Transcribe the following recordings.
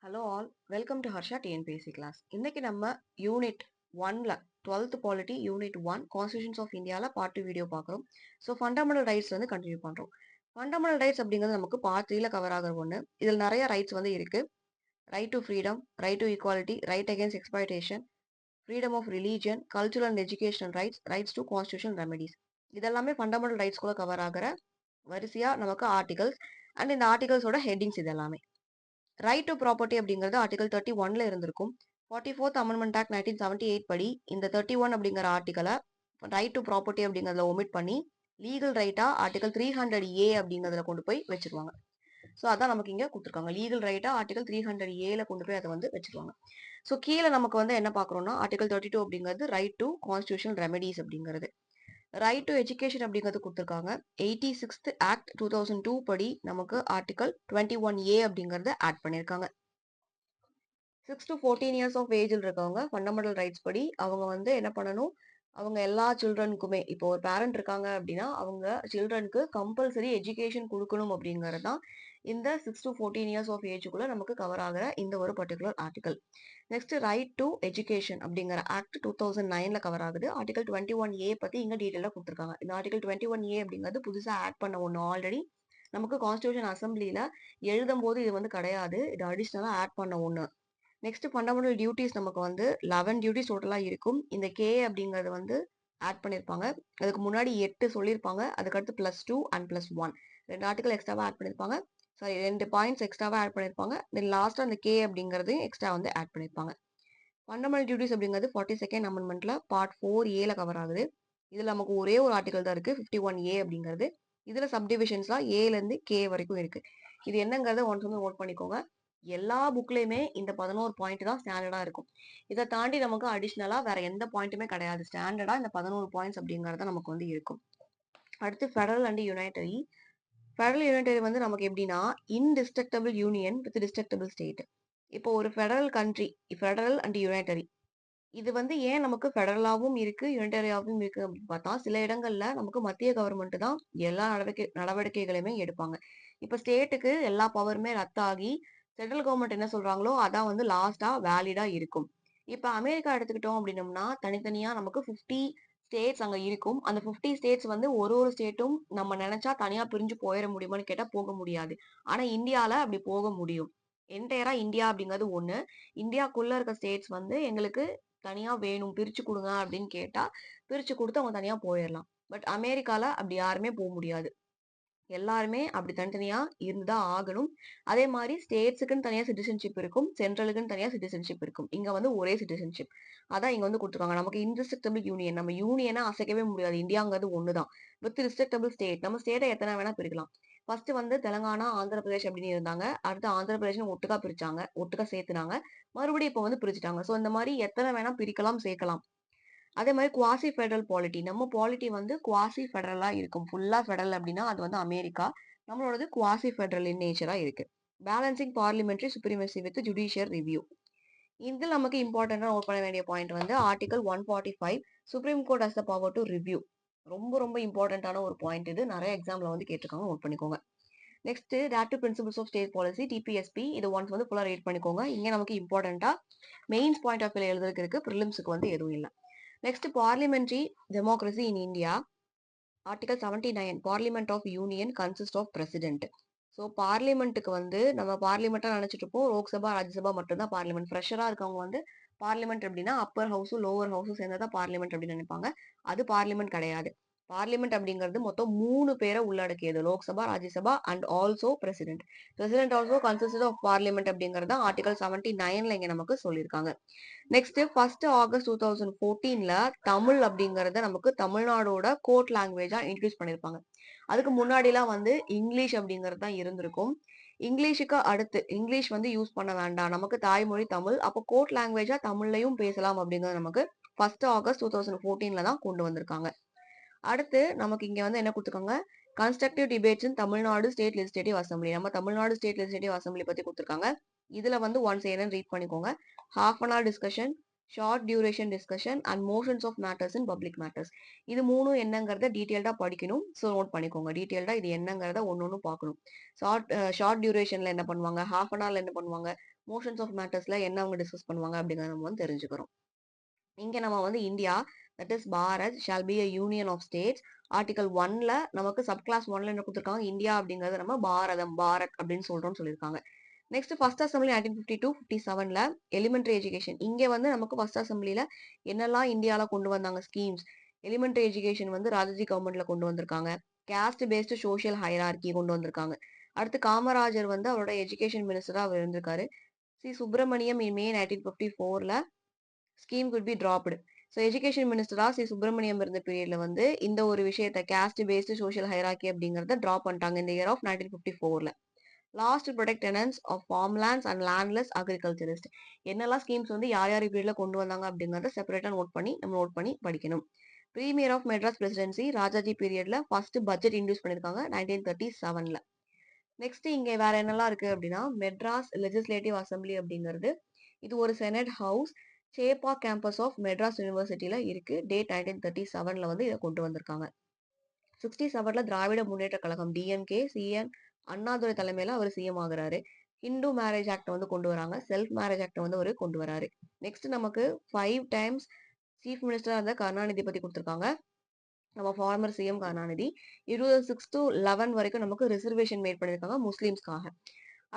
Hello all, welcome to Harsha TNPSC class. இன்னைக்கு நம்ம unit 1ல 12th polity unit 1 constitutions of இந்தியாவில் பார்ட் 2 வீடியோ பார்க்குறோம். ஸோ ஃபண்டமெண்டல் ரைட்ஸ் வந்து கண்டினியூ பண்ணுறோம். ஃபண்டமெண்டல் ரைட்ஸ் அப்படிங்கிறது நமக்கு பார்ட் 3ல கவர் ஆகிற ஒன்று. இதில் நிறைய ரைட்ஸ் வந்து இருக்கு. Right to freedom, right to equality, right against exploitation, freedom of religion, cultural and educational rights, rights to constitution remedies. இதெல்லாமே ஃபண்டமெண்டல் ரைட்ஸ் கூட கவர் ஆகிற வரிசையா நமக்கு ஆர்டிகல்ஸ் அண்ட் இந்த ஆர்டிகல்ஸோட ஹெட்டிங்ஸ் இதெல்லாமே. ரைட் டு ப்ராப்பர்ட்டி அப்படிங்கிறது ஆர்டிகல் 31ல இருந்திருக்கும். 44th அமெண்ட்மெண்ட் ஆக்ட் 1978 படி இந்த 31 அப்படிங்கிற ஆர்டிகலை ரைட் டு ப்ராப்பர்ட்டி அப்படிங்கிறதுல ஒமிட் பண்ணி லீகல் ரைட்டா ஆர்டிகல் 300A அப்படிங்கிறதுல கொண்டு போய் வச்சிருவாங்க. ஸோ அதான் நமக்கு இங்க கொடுத்துருக்காங்க. லீகல் ரைட்டா ஆர்டிகல் 300Aல கொண்டு போய் அதை வந்து வச்சிருவாங்க. ஸோ கீழே நமக்கு வந்து என்ன பார்க்குறோம்னா ஆர்டிகல் 32 அப்படிங்கிறது ரைட் டு கான்ஸ்டியூஷனல் ரெமெடிஸ் அப்படிங்கிறது. ரைட் டு எஜுகேஷன் அப்படிங்கிறது கொடுத்துருக்காங்க. 86th ஆக்ட் 2002 படி நமக்கு ஆர்டிகல் 21A அப்படிங்கறத ஆட் பண்ணிருக்காங்க. 6 to 14 இயர்ஸ் ஆஃப் ஏஜில் இருக்கவங்க ஃபண்டமெண்டல் ரைட்ஸ் படி அவங்க வந்து என்ன பண்ணணும், அவங்க எல்லா சில்ட்ரனுக்குமே இப்போ ஒரு பேரண்ட் இருக்காங்க அப்படின்னா அவங்க சில்ட்ரனுக்கு கம்பல்சரி எஜுகேஷன் கொடுக்கணும் அப்படிங்கிறது தான் இந்த 6 to 14 இயர்ஸ் ஆஃப் ஏஜுக்குள்ள நமக்கு கவர் ஆகிற இந்த ஒரு particular article. Next right to education அப்படிங்கிற ஆக்ட் 2009ல கவர் ஆகுது. ஆர்டிகல் 21A பத்தி இங்க டீடைலா கொடுத்துருக்காங்க. இந்த ஆர்டிகல் 21A அப்படிங்கிறது புதுசா ஆட் பண்ண ஒன்று. ஆல்ரெடி நமக்கு கான்ஸ்டியூஷன் அசம்பிளில எழுதும் போது இது வந்து கிடையாது. இது அடிஷ்னலா ஆட் பண்ண ஒன்று. நெக்ஸ்ட் ஃபண்டமெண்டல் டியூட்டிஸ் நமக்கு வந்து 11 டியூட்டிஸ் டோட்டலா இருக்கும். இந்த கே அப்படிங்கறது வந்து ஆட் பண்ணிருப்பாங்க. அதுக்கு முன்னாடி 8 சொல்லியிருப்பாங்க. அதுக்கடுத்து +2 அண்ட் +1 2 ஆர்டிகல் எக்ஸ்ட்ராவா ஆட் பண்ணிருப்பாங்க. சாரி 2 பாயிண்ட்ஸ் எக்ஸ்ட்ராவா ஆட் பண்ணிருப்பாங்க. தென் லாஸ்டா அந்த கே அப்படிங்கிறது எக்ஸ்ட்ரா வந்து ஆட் பண்ணிருப்பாங்க. ஃபண்டமெண்டல் டியூட்டிஸ் அப்படிங்கிறது 42nd அமெண்ட்மெண்ட்ல பார்ட் 4Aல கவர் ஆகுது. இதுல நமக்கு ஒரே ஒரு ஆர்டிகல் தான் இருக்கு, 51A அப்படிங்கிறது. இதுல சப்டிவிஷன்ஸ்லாம் ஏல இருந்து கே வரைக்கும் இருக்கு. இது என்னங்கிறத ஒன்ஸ் வந்து நோட் பண்ணிக்கோங்க. எல்லா புக்லயுமே இந்த 11 பாயிண்ட் தான் ஸ்டாண்டர்டா இருக்கும். இதை தாண்டி நமக்கு அடிஷ்னலா வேற எந்த பாயிண்ட்டுமே கிடையாது. ஸ்டாண்டர்டா இந்த 11 பாயிண்ட்ஸ் அப்படிங்கறது நமக்கு வந்து இருக்கும். அடுத்து ஃபெடரல் அண்ட் யுனைட்டரி. ஃபெடரல் யுனைட்டரி வந்து நமக்கு எப்படின்னா indestructible union with destructible state. இப்போ ஒரு ஃபெடரல் கண்ட்ரி, ஃபெடரல் அண்ட் யுனைட்டரி, இது வந்து ஏன் நமக்கு ஃபெடரலாவும் இருக்கு யுனைட்டரியாவும் இருக்கு அப்படின்னு பார்த்தா சில இடங்கள்ல நமக்கு மத்திய கவர்மெண்ட் தான் எல்லா நடவடிக்கைகளையுமே எடுப்பாங்க. இப்ப ஸ்டேட்டுக்கு எல்லா பவருமே ரத்தாகி சென்ட்ரல் கவர்மெண்ட் என்ன சொல்றாங்களோ அதான் வந்து லாஸ்டா வேலிடா இருக்கும். இப்ப அமெரிக்கா எடுத்துக்கிட்டோம் அப்படின்னம்னா தனித்தனியா நமக்கு 50 ஸ்டேட்ஸ் அங்க இருக்கும். அந்த 50 ஸ்டேட்ஸ் வந்து ஒரு ஒரு ஸ்டேட்டும் நம்ம நினைச்சா தனியா பிரிஞ்சு போயிட முடியுமான்னு கேட்டா போக முடியாது. ஆனா இந்தியால அப்படி போக முடியும். என்டையரா இந்தியா அப்படிங்கிறது ஒண்ணு. இந்தியாக்குள்ள இருக்க ஸ்டேட்ஸ் வந்து எங்களுக்கு தனியா வேணும் பிரிச்சு கொடுங்க அப்படின்னு கேட்டா பிரிச்சு கொடுத்து அவங்க தனியா போயிடலாம். பட் அமெரிக்கால அப்படி யாருமே போக முடியாது. எல்லாருமே அப்படி தனித்தனியா இருந்துதான் ஆகணும். அதே மாதிரி ஸ்டேட்ஸுக்குன்னு தனியா சிட்டிசன்ஷிப் இருக்கும், சென்ட்ரலுக்குன்னு தனியா சிட்டிசன்ஷிப் இருக்கும். இங்க வந்து ஒரே சிட்டிசன்ஷிப். அதான் இங்க வந்து கொடுத்துருக்காங்க. நமக்கு இன்டிஸ்ட்ரக்டபிள் யூனியன், நம்ம யூனியனை அசைக்கவே முடியாது. இந்தியாங்கிறது ஒண்ணுதான். வித் ரிஸ்ட்ரக்டபிள் ஸ்டேட், நம்ம ஸ்டேட்டை எத்தனை வேணா பிரிக்கலாம். ஃபர்ஸ்ட் வந்து தெலங்கானா, ஆந்திர பிரதேஷ் அப்படின்னு இருந்தாங்க. அடுத்து ஆந்திர பிரதேஷ் ஒட்டுக்கா பிரிச்சாங்க, ஒட்டுக்கா சேர்த்துனாங்க. மறுபடியும் இப்ப வந்து பிரிச்சுட்டாங்க. சோ இந்த மாதிரி எத்தனை வேணா பிரிக்கலாம், சேர்க்கலாம். அதே மாதிரி குவாசி ஃபெடரல் பாலிட்டி, நம்ம பாலிட்டி வந்து குவாசி ஃபெடரலா இருக்கும். ஃபுல்லா ஃபெடரல் அப்படின்னா அது வந்து அமெரிக்கா. நம்மளோடது குவாசி ஃபெடரல் இன் நேச்சரா இருக்கு. Balancing parliamentary supremacy with judicial review. இதில் நமக்கு இம்பார்ட்டண்டா நோட் பண்ண வேண்டிய பாயிண்ட் வந்து article 145 supreme court has the power to review. ரொம்ப ரொம்ப இம்பார்ட்டன்டான ஒரு பாயிண்ட் இது. நிறைய எக்ஸாம்ல வந்து கேட்டிருக்காங்க, நோட் பண்ணிக்கோங்க. Next directive principles of state policy DPSP, இது ஒன்ஸ் வந்து ஃபுல்லா ரீட் பண்ணிக்கோங்க. இங்க நமக்கு இம்பார்ட்டன்டா மெயின்ஸ் பாயிண்ட் ஆஃப் வியூல எழுதுறதுக்கு இருக்கு, ப்ரிலிம்ஸுக்கு வந்து எதுவும் இல்லை. Next parliamentary democracy in India. Article 79 parliament of union consist of president. So பார்லிமெண்ட்டுக்கு வந்து நம்ம பார்லிமெண்டா நினைச்சிட்டு இருப்போம், லோக்சபா ராஜ்யசபா மட்டும்தான் பார்லிமெண்ட். ஃப்ரெஷரா இருக்கவங்க வந்து பார்லிமெண்ட் அப்படின்னா அப்பர் ஹவுஸும் லோவர் ஹவுஸும் சேர்ந்ததான் பார்லிமெண்ட் அப்படின்னு நினைப்பாங்க. அது பார்லிமெண்ட் கிடையாது. பார்லிமெண்ட் அப்படிங்கிறது மொத்தம் 3 பேரை உள்ளடக்கியது, Lok Sabha, Rajya Sabha and also president. President also consist of parliament அப்படிங்கிறது ஆர்டிகல் 79ல இங்க நமக்கு சொல்லியிருக்காங்க. நெக்ஸ்ட் 1st ஆகஸ்ட் 2014ல தமிழ் அப்படிங்கறத நமக்கு தமிழ்நாடோட கோர்ட் லாங்குவேஜா இன்ட்ரடியூஸ் பண்ணிருப்பாங்க. அதுக்கு முன்னாடிலாம் வந்து இங்கிலீஷ் அப்படிங்கிறது தான் இருந்திருக்கும். இங்கிலீஷுக்கு அடுத்து இங்கிலீஷ் வந்து யூஸ் பண்ண வேண்டாம், நமக்கு தாய்மொழி தமிழ், அப்போ கோர்ட் லாங்குவேஜா தமிழ்லையும் பேசலாம் அப்படிங்கிறது நமக்கு 1st ஆகஸ்ட் 2014ல தான் கொண்டு வந்திருக்காங்க. அடுத்து நமக்கு இங்க வந்து என்ன கொடுத்துருக்காங்க, கன்ஸ்ட்ரக்டிவ் டிபேட்ஸ் இன் தமிழ்நாடு ஸ்டேட் லெஜிஸ்லேட்டிவ் அசம்பிளி. நம்ம தமிழ்நாடு ஸ்டேட் லெஜிஸ்லேட்டிவ் அசம்பிளி பத்தி கொடுத்துருக்காங்க. இதுல வந்து ஒன்ஸ் என்னன்னு ரீட் பண்ணிக்கோங்க. Half an hour discussion, short duration discussion and motions of matters in public matters. இது மூணும் என்னங்கிறத டீடைல்டா படிக்கணும். ஸோ நோட் பண்ணிக்கோங்க. டீடைல்டா இது என்னங்கிறத ஒன்னொன்னு பார்க்கணும். ஷார்ட் டியூரேஷன்ல என்ன பண்ணுவாங்க, ஹாஃப் அன் ஹவர்ல என்ன பண்ணுவாங்க, மோஷன்ஸ் ஆஃப் மேட்டர்ஸ்ல என்ன அவங்க டிஸ்கஸ் பண்ணுவாங்க அப்படிங்கிறத நம்ம வந்து தெரிஞ்சுக்கிறோம். இங்க நம்ம வந்து India that is Bharat shall be a union of states. Article 1ல நமக்கு சப் கிளாஸ் 1ல என்ன கொடுத்துருக்காங்க, இந்தியா அப்படிங்கறத நம்ம பாரதம் பாரத் அப்படின்னு சொல்றோம்னு சொல்லியிருக்காங்க. நெக்ஸ்ட் ஃபர்ஸ்ட் அசம்பிளி 1952-57ல எலிமெண்டரி எஜுகேஷன். இங்க வந்து நமக்கு ஃபர்ஸ்ட் அசம்பிளில என்னெல்லாம் இந்தியால கொண்டு வந்தாங்க ஸ்கீம்ஸ். எலிமெண்டரி எஜுகேஷன் வந்து ராஜாஜி கவர்மெண்ட்ல கொண்டு வந்திருக்காங்க. கேஸ்ட் பேஸ்டு சோஷியல் ஹைரார்கி கொண்டு வந்திருக்காங்க. அடுத்து காமராஜர் வந்து அவரோட எஜுகேஷன் மினிஸ்டரா அவர் இருந்திருக்காரு. சுப்பிரமணியம் இன் மே 1954ல scheme could be dropped. So education மினிஸ்டரா சுப்பிரமணியம் இருந்த பீரியட்ல வந்து இந்த ஒரு விஷயத்த கேஸ்ட் பேஸ்டு சோஷியல் ஹைரார்கி அப்படிங்கறத டிராப் பண்ணிட்டாங்க இந்த இயர் ஆஃப் 1954ல. Last protect tenants of farmlands and landless agriculturist. என்னெல்லாம் ஸ்கீம்ஸ் வந்து யார் யார் பீரியட்ல கொண்டு வந்தாங்க அப்படிங்கறத செப்பரேட்டா நோட் பண்ணி படிக்கணும். Premier of Madras presidency Rajaji பீரியட்ல ஃபர்ஸ்ட் பட்ஜெட் இன்ட்ரூஸ் பண்ணிருக்காங்க 1937ல. நெக்ஸ்ட் இங்க வேற என்னெல்லாம் இருக்கு அப்படின்னா மெட்ராஸ் லெஜிஸ்லேட்டிவ் அசம்பிளி அப்படிங்கிறது இது ஒரு senate house Chepauk campus of Madras யூனிவர்சிட்டியில இருக்கு. டேட் 1937ல வந்து இதை கொண்டு வந்திருக்காங்க. 67ல திராவிட முன்னேற்ற கழகம் டிஎம்கே சிஎன் அண்ணாதுரை தலைமையில அவர் சிஎம் ஆகுறாரு. ஹிந்து மேரேஜ் ஆக்ட் வந்து கொண்டு வராங்க. செல்ஃப் மேரேஜ் ஆக்ட் வந்து அவர் கொண்டு வராரு. நெக்ஸ்ட் நமக்கு 5 டைம்ஸ் சீஃப் மினிஸ்டரா இருந்த கருணாநிதி பத்தி கொடுத்திருக்காங்க. நம்ம ஃபார்மர் சிஎம் கருணாநிதி 26 to 11 வரைக்கும் நமக்கு ரிசர்வேஷன் மேட் பண்ணிருக்காங்க முஸ்லிம்ஸ்க்காக.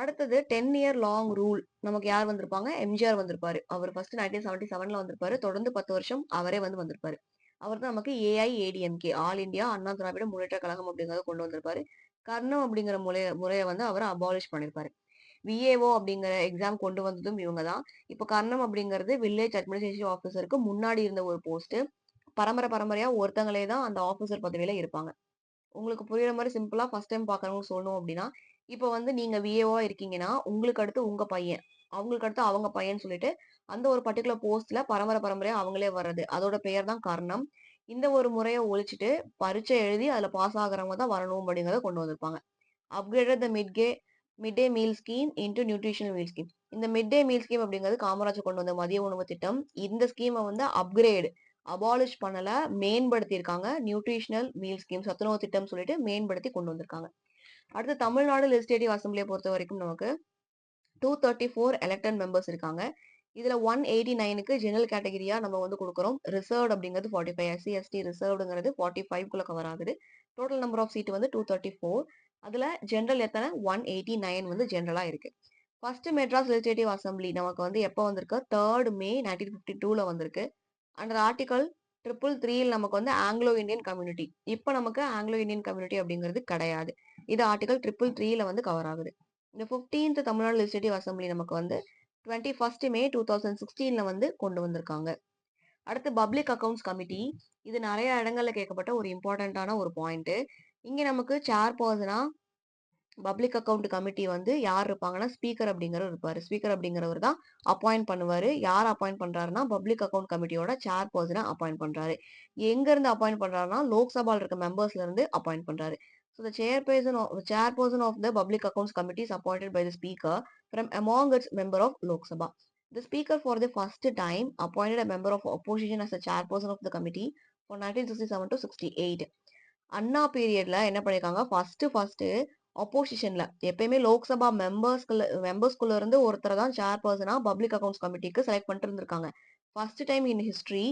அடுத்தது 10 இயர் லாங் ரூல் நமக்கு யார் வந்திருப்பாங்க, எம்ஜிஆர் வந்திருப்பாரு. அவர் ஃபர்ஸ்ட் 1977ல வந்திருப்பாரு. தொடர்ந்து 10 வருஷம் அவரே வந்து வந்திருப்பாரு. அவர் தான் நமக்கு AIADMK all India Anna Dravida Munnetra கழகம் அப்படிங்கறத கொண்டு வந்திருப்பாரு. கர்ணம் அப்படிங்கிற முறையை வந்து அவர் அபாலிஷ் பண்ணிருப்பாரு. விஏஓ அப்படிங்கிற எக்ஸாம் கொண்டு வந்ததும் இவங்க தான். இப்போ கர்ணம் அப்படிங்கிறது வில்லேஜ் அட்மினிஸ்ட்ரேட்டிவ் ஆஃபீஸருக்கு முன்னாடி இருந்த ஒரு போஸ்ட். பரம்பரையா ஒருத்தங்களே தான் அந்த ஆஃபீஸர் பதவியில இருப்பாங்க. உங்களுக்கு புரியுற மாதிரி சிம்பிளா ஃபர்ஸ்ட் டைம் பார்க்கணும்னு சொல்லணும் அப்படின்னா இப்போ வந்து நீங்க விஏஓவா இருக்கீங்கன்னா உங்களுக்கு அடுத்து உங்க பையன், அவங்களுக்கு அடுத்து அவங்க பையன் சொல்லிட்டு அந்த ஒரு பர்டிகுலர் போஸ்ட்ல பரம்பரையா அவங்களே வர்றது அதோட பெயர் தான் கர்ணம். இந்த ஒரு முறையை ஒழிச்சிட்டு பரீட்சை எழுதி அதுல பாஸ் ஆகுறவங்க தான் வரணும் அப்படிங்கறத கொண்டு வந்திருப்பாங்க. அப்கிரேடட் த மிட் டே meal scheme into nutritional meal scheme. இந்த மிட் டே மீல் ஸ்கீம் அப்படிங்கிறது காமராஜர் கொண்டு வந்த மதிய உணவு திட்டம். இந்த ஸ்கீமை வந்து அப்கிரேட் அபாலிஷ் பண்ணல, மேம்படுத்தி இருக்காங்க. நியூட்ரிஷனல் மீல் ஸ்கீம் சத்துணவு திட்டம் சொல்லிட்டு மேம்படுத்தி கொண்டு வந்திருக்காங்க. அடுத்து தமிழ்நாடு லெஜிஸ்லேட்டிவ் அசம்பிளியை பொறுத்த வரைக்கும் நமக்கு 234 எலெக்டட் மெம்பர்ஸ் இருக்காங்க. இதுல 189க்கு ஜெனரல் கேட்டகரியா நம்ம வந்து கொடுக்குறோம். ரிசர்வ்ட் அப்படிங்கிறது 45, எஸ்சி எஸ்டி ரிசர்வ்டுங்கிறது 45குள்ள கவர் ஆகுது. டோட்டல் நம்பர் ஆஃப் சீட் வந்து 234. அதுல ஜெனரல் எத்தனை 189 வந்து ஜெனரலா இருக்கு. ஃபர்ஸ்ட் மெட்ராஸ் லெஜிஸ்லேட்டிவ் அசம்பிளி நமக்கு வந்து எப்போ வந்திருக்கு 3rd May 1952ல வந்திருக்கு. அண்டர் ஆர்டிகல் 333 நமக்கு வந்து ஆங்கிலோ இந்தியன் கம்யூனிட்டி. இப்போ நமக்கு ஆங்கிலோ இந்தியன் கம்யூனிட்டி அப்படிங்கிறது கிடையாது. இது ஆர்டிகல் 333ல வந்து கவர் ஆகுது. இந்த 15th தமிழ்நாடு லெஜிஸ்லேட்டிவ் அசம்பிளி நமக்கு வந்து 21st May 2016ல வந்து கொண்டு வந்திருக்காங்க. அடுத்து பப்ளிக் அக்கவுண்ட்ஸ் கமிட்டி. இது நிறைய இடங்கள்ல கேட்கப்பட்ட ஒரு இம்பார்ட்டன்டான ஒரு பாயிண்ட். இங்க நமக்கு சேர் பர்சனா பப்ளிக் அக்கவுண்ட் கமிட்டி வந்து யார் இருப்பாங்கன்னா ஸ்பீக்கர் அப்படிங்கிறவர் இருப்பாரு. ஸ்பீக்கர் அப்படிங்கிறவர் தான் அப்பாயிண்ட் பண்ணுவாரு. யார் அப்பாயிண்ட் பண்றாருன்னா பப்ளிக் அக்கவுண்ட் கமிட்டியோட சேர் பர்சனை அப்பாயிண்ட் பண்றாரு. எங்க இருந்து அப்பாயிண்ட் பண்றாருன்னா லோக்சபால இருக்க மெம்பர்ஸ்ல இருந்து அப்பாயிண்ட் பண்றாரு. So the chairperson of the Public Accounts Committee is appointed by the Speaker from among its member of Lok Sabha. The Speaker for the first time appointed a member of opposition as the chairperson of the committee for 1967 to 68. அண்ணா பீரியட்ல என்ன பண்ணிருக்காங்க first அப்போசிஷன்ல எப்பயுமே லோக்சபா மெம்பர்ஸ்குள்ள இருந்து ஒருத்தரை தான் சேர்பர்சனா public accounts கமிட்டிக்கு select பண்ணிட்டு இருந்திருக்காங்க. First time in history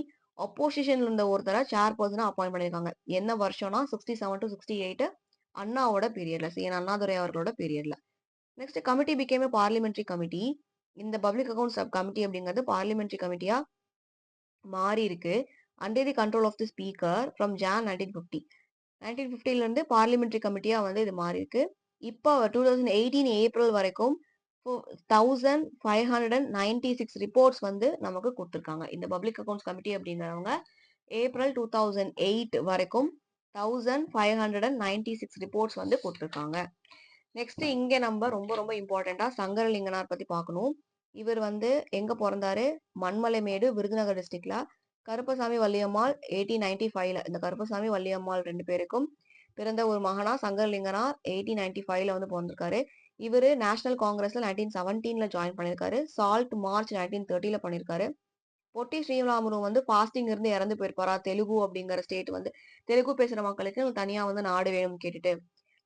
அப்போசிஷன்ல இருந்த ஒருத்தரை சேர்பர்சனா அப்பாயிண்ட் பண்ணிருக்காங்க. என்ன வருஷம்னா 67 to 68 அண்ணாவோட பீரியட்ல சிஎன் அண்ணாதுரை அவர்களோட பீரியட்ல. Next committee became parliamentary committee. இந்த பப்ளிக் அக்கவுண்ட்ஸ் கமிட்டி அப்படிங்கிறது பார்லிமெண்டரி கமிட்டியா மாறி இருக்கு. Under the control of the speaker from Jan 1950. 1950ல இருந்து பார்லிமெண்டரி கமிட்டியா வந்து இது மாறி இருக்கு. இப்போ 2018 ஏப்ரல் வரைக்கும் 1596 ரிப்போர்ட்ஸ் வந்து நமக்கு கொடுத்துருக்காங்க. இந்த பப்ளிக் அக்கவுண்ட்ஸ் கமிட்டி அப்படிங்கிறவங்க ஏப்ரல் 2008 வரைக்கும் 1596 ரிப்போர்ட்ஸ் வந்து கொடுத்துருக்காங்க. நெக்ஸ்ட் இங்க நம்ம ரொம்ப ரொம்ப இம்பார்ட்டண்டா சங்கரலிங்கனார் பத்தி பார்க்கணும். இவர் வந்து எங்க பிறந்தாரு, மண்மலைமேடு விருதுநகர் டிஸ்ட்ரிக்ட்ல. கருப்பசாமி வள்ளியம்மாள் 1895ல இந்த கருப்பசாமி வள்ளியம்மாள் 2 பேருக்கும் பிறந்த ஒரு மகனா சங்கரலிங்கனார் 1895ல வந்து பிறந்திருக்காரு. இவரு நேஷனல் காங்கிரஸ்ல 1917ல ஜாயின் பண்ணிருக்காரு. சால்ட் மார்ச் 1930ல பண்ணிருக்காரு. பொட்டி ஸ்ரீராமுலு வந்து பாஸ்டிங் இருந்து இறந்து போயிருப்பாரா. தெலுங்கு அப்படிங்கிற ஸ்டேட் வந்து தெலுங்கு பேசுற மக்களுக்கு தனியா வந்து நாடு வேணும் கேட்டுட்டு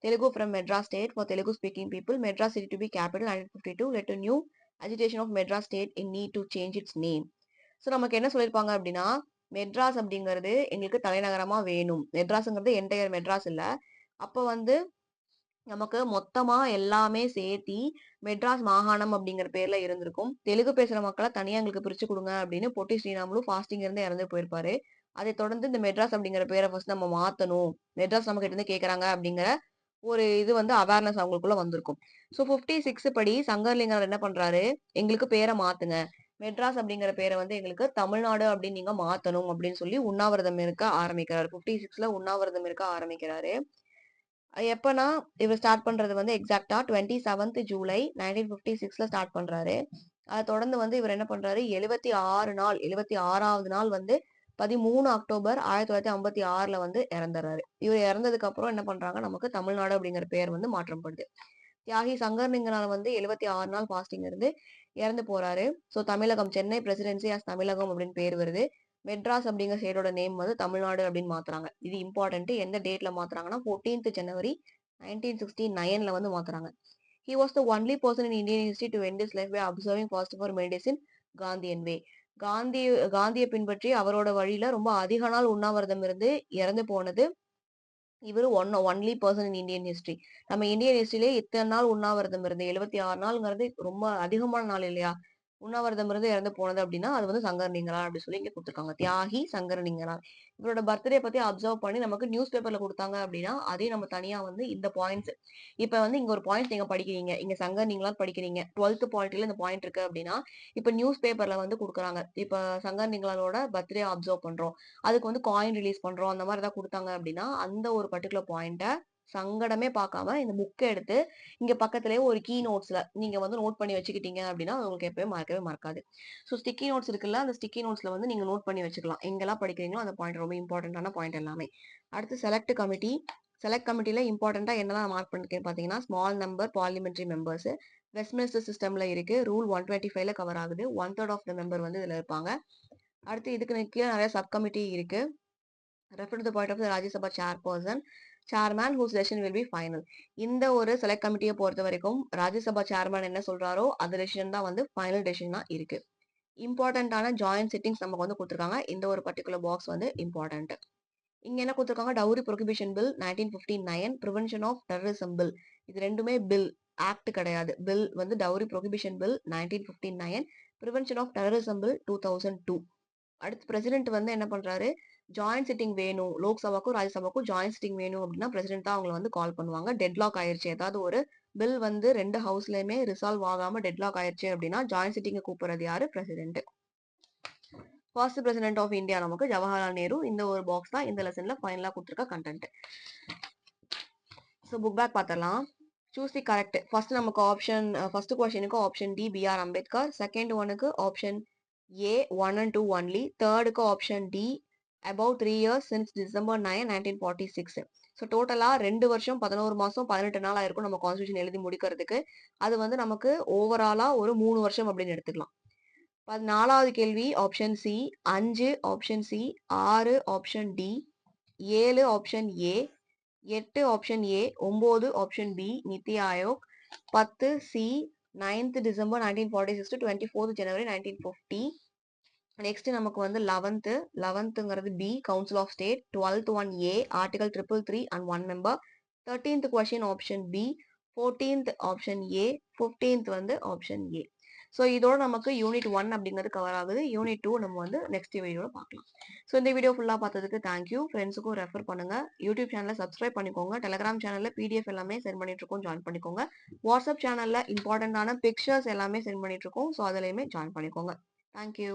Telugu from Madras state for Telugu speaking people. Madras city to be capital 1952 led to new agitation of Madras state in need to change its name. So நமக்கு என்ன சொல்லியிருப்பாங்க அப்படின்னா, மெட்ராஸ் அப்படிங்கிறது எங்களுக்கு தலைநகரமா வேணும். மெட்ராஸ்ங்கிறது என்டையர் மெட்ராஸ் இல்ல. அப்ப வந்து நமக்கு மொத்தமா எல்லாமே சேர்த்தி மெட்ராஸ் மாகாணம் அப்படிங்கிற பேர்ல இருந்திருக்கும். தெலுங்கு பேசுற மக்கள தனியா எங்களுக்கு பிரிச்சு குடுங்க அப்படின்னு பொட்டி ஸ்ரீராமுலு ஃபாஸ்டிங் இருந்து இறந்து போயிருப்பாரு. அதைத் தொடர்ந்து இந்த மெட்ராஸ் அப்படிங்கிற பேர ஃபர்ஸ்ட் நம்ம மாத்தணும். மெட்ராஸ் நம்மகிட்ட இருந்து கேட்கறாங்க அப்படிங்கிற ஒரு இது வந்து அவேர்னஸ் அவங்களுக்குள்ள வந்திருக்கும். ஸோ 56 படி சங்கரலிங்கனார் என்ன பண்றாரு, எங்களுக்கு பேர மாத்துங்க. மெட்ராஸ் அப்படிங்கிற பேர வந்து எங்களுக்கு தமிழ்நாடு அப்படின்னு நீங்க மாத்தணும் அப்படின்னு சொல்லி உண்ணாவிரதம் இருக்க ஆரம்பிக்கிறாரு. 56ல உண்ணாவிரதம் இருக்க ஆரம்பிக்கிறாரு. எப்பன்னா, இவர் ஸ்டார்ட் பண்றது வந்து எக்ஸாக்ட்டா 27th ஜூலை 1956ல ஸ்டார்ட் பண்றாரு. அத தொடர்ந்து வந்து இவர் என்ன பண்றாரு, 76 நாள் 76வது நாள் வந்து 13 அக்டோபர் 1956ல வந்து இறந்துர்றாரு. இவர் இறந்ததுக்கு அப்புறம் என்ன பண்றாங்க, நமக்கு தமிழ்நாடு அப்படிங்கிற பெயர் வந்து மாற்றப்படுது. தியாகி சங்கரலிங்கனார் வந்து 76 நாள் ஃபாஸ்டிங் இருந்து இறந்து போறாரு. ஸோ தமிழகம் சென்னை பிரசிடென்சி ஆஸ் தமிழகம் அப்படின்னு பேர் வருது. மெட்ராஸ் அப்படிங்கிற ஸ்டேட்டோட நேம் வந்து தமிழ்நாடு அப்படின்னு மாத்துறாங்க. இது இம்பார்ட்டன்ட். எந்த டேட்ல மாத்துறாங்கன்னா 14th ஜனவரி 1969ல வந்து மாத்துறாங்க. He was the only person in Indian history to end his life by observing fast for medicine Gandhian way. Gandhi காந்திய பின்பற்றி அவரோட வழியில ரொம்ப அதிக நாள் உண்ணாவிரதம் இருந்து இறந்து போனது இவரு only person in Indian history. நம்ம இந்தியன் ஹிஸ்டரியிலே இத்தனை நாள் உண்ணாவிரதம் இருந்து 76 நாள்ங்கிறது ரொம்ப அதிகமான நாள் இல்லையா? உண்ணாவிரதம் இருந்து இறந்து போனது அப்படின்னா, அது வந்து சங்கரலிங்கனார் அப்படி சொல்லி இங்க குடுத்துருக்காங்க. தியாகி சங்கரலிங்கனார். இவரோட பர்த்டே பத்தி அப்சர்வ் பண்ணி நமக்கு நியூஸ் பேப்பர்ல குடுத்தாங்க அப்படின்னா, அதையும் நம்ம தனியா வந்து இந்த பாயிண்ட்ஸ் இப்ப வந்து இங்க ஒரு பாயிண்ட் நீங்க படிக்கிறீங்க. இங்க சங்கரலிங்கனார் படிக்கிறீங்க. 12th பாலிட்டில இந்த பாயிண்ட் இருக்கு அப்படின்னா, இப்ப நியூஸ் பேப்பர்ல வந்து குடுக்குறாங்க. இப்ப சங்கரலிங்கனாரோட பர்த்டே அப்சர்வ் பண்றோம். அதுக்கு வந்து காயின் ரிலீஸ் பண்றோம். அந்த மாரி ஏதாவது குடுத்தாங்க அப்படின்னா, அந்த ஒரு பர்ட்டிகுலர் பாயிண்ட்ட சங்கடமே பார்க்காம இந்த புக்க எடுத்து இங்க பக்கத்திலேயே ஒரு கீ நோட்ஸ்ல நீங்க வந்து நோட் பண்ணி வச்சுக்கிட்டீங்க அப்படின்னா, அது உங்களுக்கு எப்பயும் மறக்கவே மறக்காது. ஸோ ஸ்டிக்கி நோட்ஸ் இருக்குல்ல, அந்த ஸ்டிக்கி நோட்ஸ்ல வந்து நீங்க நோட் பண்ணி வச்சுக்கலாம். எங்கெல்லாம் படிக்கிறீங்களோ அந்த பாயிண்ட் ரொம்ப இம்பார்ட்டன்டான பாயிண்ட் எல்லாமே. அடுத்து செலக்ட் கமிட்டி. செலக்ட் கமிட்டில இம்பார்ட்டன்ட்டா என்னலாம் மார்க் பண்ணிருக்கேன்னு பார்த்தீங்கன்னா, small number parliamentary members. Westminster சிஸ்டம்ல இருக்கு. ரூல் 125ல கவர் ஆகுது. 1/3 ஆஃப் த மெம்பர் வந்து இதுல இருப்பாங்க. அடுத்து இதுக்கு கீழ நிறைய சப் கமிட்டி இருக்கு. Refer to the point of the Rajya Sabha chairperson chairman whose decision will be final. இந்த ஒரு செலக்ட் கமிட்டியை பொறுத்த வரைக்கும் ராஜ்யசபா சேர்மேன் என்ன சொல்றாரோ அது டெசிஷன் தான் வந்து ஃபைனல் டெசிஷனா இருக்கு. இம்பார்ட்டன்டான ஜாயிண்ட் சிட்டிங்ஸ் நமக்கு வந்து கொடுத்துருக்காங்க. இந்த ஒரு பர்டிகுலர் பாக்ஸ் வந்து இம்பார்ட்டன்ட். இங்க என்ன கொடுத்துருக்காங்க, dowry prohibition bill 1959, prevention of terrorism bill. இது ரெண்டுமே பில், ஆக்ட் கிடையாது. பில் வந்து dowry prohibition bill 1959, prevention of terrorism bill 2002. அடுத்து பிரசிடென்ட் வந்து என்ன பண்றாரு, ஜாயிண்ட் சிட்டிங் வேணும், லோக்சபாக்கும் ராஜ்யசபாக்கும் ஜாயிண்ட் சிட்டிங் வேணும் அப்படின்னா பிரசிடென்ட் தான் அவங்கள வந்து கால் பண்ணுவாங்க. டெட்லாக் ஆயிருச்சு, ஏதாவது ஒரு பில் வந்து 2 ஹவுஸ்லயுமே ரிசால்வ் ஆகாம டெட்லாக் ஆயிருச்சு அப்படின்னா ஜாயிண்ட் சிட்டிங்க கூப்பிடுறது யாரு, president. First president of India நமக்கு ஜவஹர்லால் நேரு. இந்த ஒரு பாக்ஸ் தான் இந்த லெசன்ல ஃபைனலா கொடுத்துருக்க கண்டென்ட். ஸோ புக் பேக் பார்த்தலாம். Choose the correct. ஃபர்ஸ்ட் நமக்கு ஆப்ஷன் ஃபர்ஸ்ட் கொஸ்டினுக்கு option D B R. Ambedkar. Second ஒனுக்கு ஆப்ஷன் ஏ 1 and 2 ஒன்லி. தேர்டுக்கு option D above 3 years since December 9, 1946. So டோட்டலா 2 வருஷம் 11 மாசம் 18 நாள் ஆயிருக்கும் நம்ம கான்ஸ்டியூஷன் எழுதி முடிக்கிறதுக்கு. அது வந்து நமக்கு ஓவராலா ஒரு 3 வருஷம் அப்படின்னு எடுத்துக்கலாம். 4வது கேள்வி option C, 5 option C, 6 option D, 7 option A, 8 option A, 9 option B Niti Aayog, 10 C 9th December 1946 to 24th January 1950. Next நமக்கு வந்து 11ங்கிறது B council of state, 12th one A article 333 and 1 member, 13th question option B, 14th option A, 15th வந்து option A. So இதோட நமக்கு unit 1 அப்படிங்கிறது cover ஆகுது. Unit 2 நம்ம வந்து நெக்ஸ்ட் வீடியோவில் பார்க்கலாம். ஸோ இந்த வீடியோ ஃபுல்லாக பார்த்ததுக்கு தேங்க்யூ. ஃப்ரெண்ட்ஸுக்கும் ரெஃபர் பண்ணுங்க. யூடியூப் சேனலை சப்ஸ்கிரைப் பண்ணிக்கோங்க. டெலிகிராம் சேனலில் பிடிஎஃப் எல்லாமே சென்ட் பண்ணிட்டு இருக்கோம், ஜாயின் பண்ணிக்கோங்க. வாட்ஸ்அப் சேனலில் இம்பார்ட்டண்டான பிக்சர்ஸ் எல்லாமே சென்ட் பண்ணிட்டு இருக்கோம். ஸோ அதுலையுமே ஜாயின் பண்ணிக்கோங்க. தேங்க்யூ.